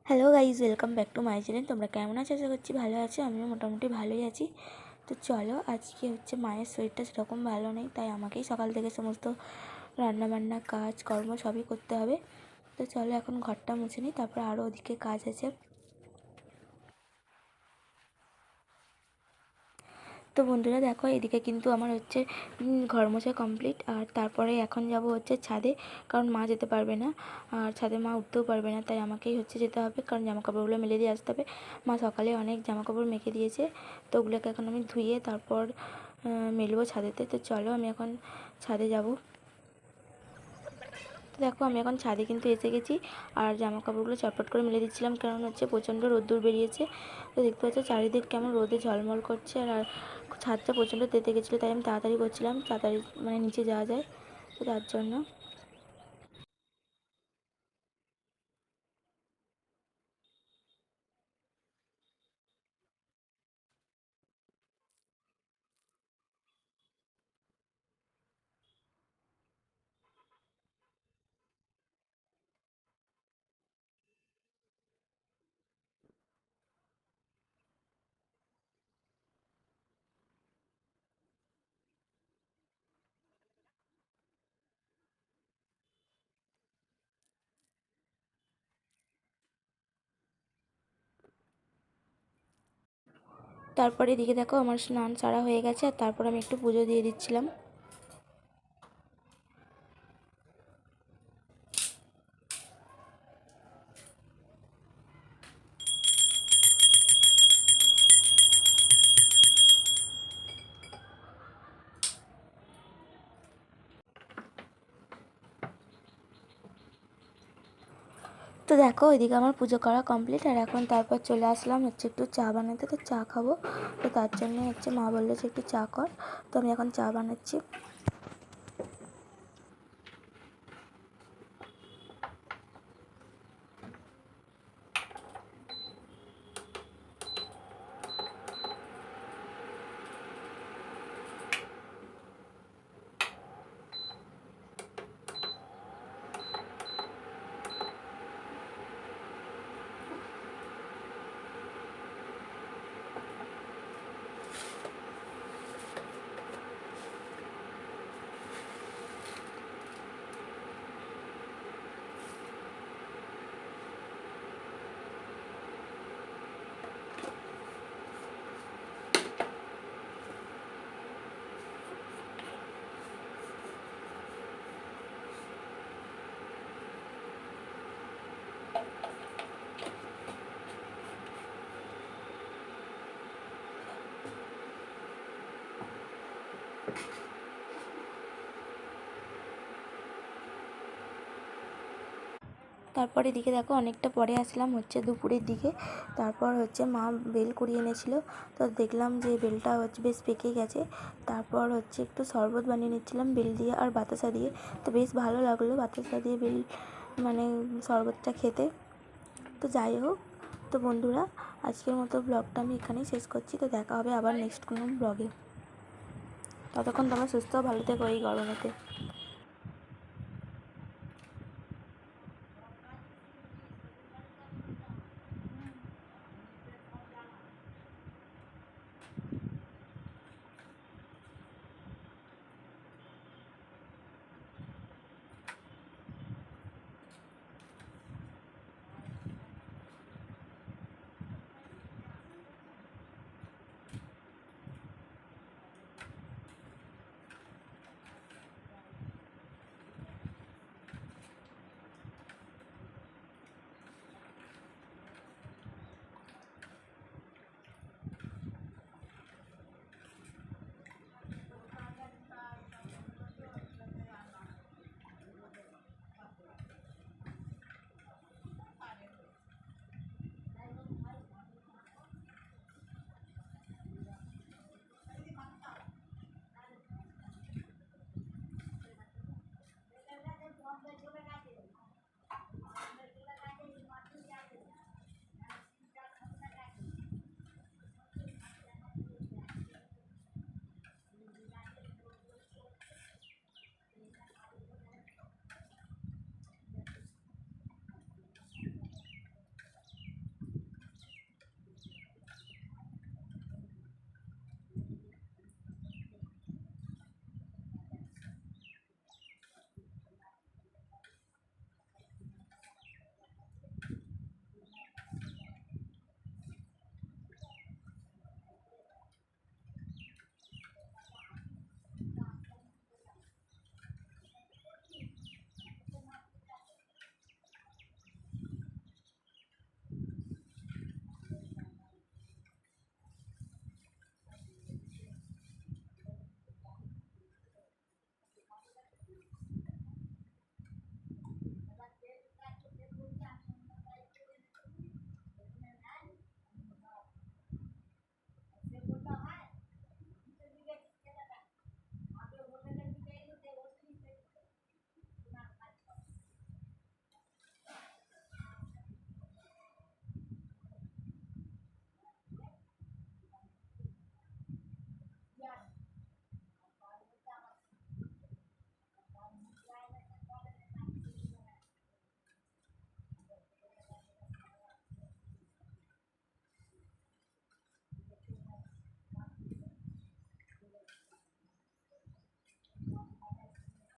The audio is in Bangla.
Hello guys, welcome back to my channel. তোমরা কেমন আছো? আশা করছি ভালো আছো। আমিও মোটামুটি ভালোই আছি। তো চলো, আজকে মায়ের শরীরটা সেরকম ভালো নেই, তাই আমাকেই সকাল থেকে সমস্ত রান্নাবান্না কাজ কর্ম সবই করতে হবে। তো চলো এখন ঘরটা মুছে নিই, তারপর আরও ওদিকে কাজ আছে। তো বন্ধুরা দেখো, এদিকে কিন্তু আমার ঘর মোছা কমপ্লিট। আর তারপরে এখন যাব ছাদে, কারণ মা যেতে পারবে না, আর ছাদে মা উঠতেও পারবে না, তাই আমাকেই যেতে হবে, কারণ জামাকাপড়গুলো মেলে দিয়ে আসতে হবে। মা সকালে অনেক জামাকাপড় মেখে দিয়েছে, তো ওগুলোকে এখন আমি ধুয়ে তারপর মেলবো ছাদেতে। তো চলো আমি এখন ছাদে যাব। তো দেখো, আমি এখন ছাদে কিন্তু এসে গেছি, আর জামাকাপড়গুলো চটপট করে মেলে দিচ্ছিলাম, কারণ প্রচণ্ড রোদ্দুর বেরিয়েছে। তো দেখতে পাচ্ছ চারিদিক কেমন রোদে ঝলমল করছে, আর ছাদটা প্রচণ্ড তেতে গেছিলো, তাই আমি তাড়াতাড়ি করছিলাম, তাড়াতাড়ি মানে নিচে যাওয়া যায়, তো তার জন্য। তারপরে এদিকে দেখো, আমার স্নান সারা হয়ে গেছে, আর তারপর আমি একটু পুজো দিয়ে দিচ্ছিলাম। তো দেখো, ওইদিকে আমার পুজো করা কমপ্লিট, আর এখন তারপর চলে আসলাম একটু চা বানাতে। তো চা খাবো, তো তার জন্য মা বললো যে একটু চা কর, তো আমি এখন চা বানাচ্ছি। তারপর এদিকে দেখো, অনেকটা পরে আসলাম দুপুরের দিকে। তারপর মা বেল কুড়িয়ে এনেছিল, তো দেখলাম যে বেলটা বেশ পেকে গেছে। তারপর একটু শরবত বানিয়ে নিচ্ছিলাম বেল দিয়ে আর বাতাসা দিয়ে। তো বেশ ভালো লাগলো বাতাসা দিয়ে বেল মানে শরবতটা খেতে। তো যাই হোক, তো বন্ধুরা, আজকের মতো ব্লগটা আমি এখানেই শেষ করছি। তো দেখা হবে আবার নেক্সট কোনো ব্লগে। ততক্ষণ তোমরা সুস্থ ভালো থেকো এই গরমেতে।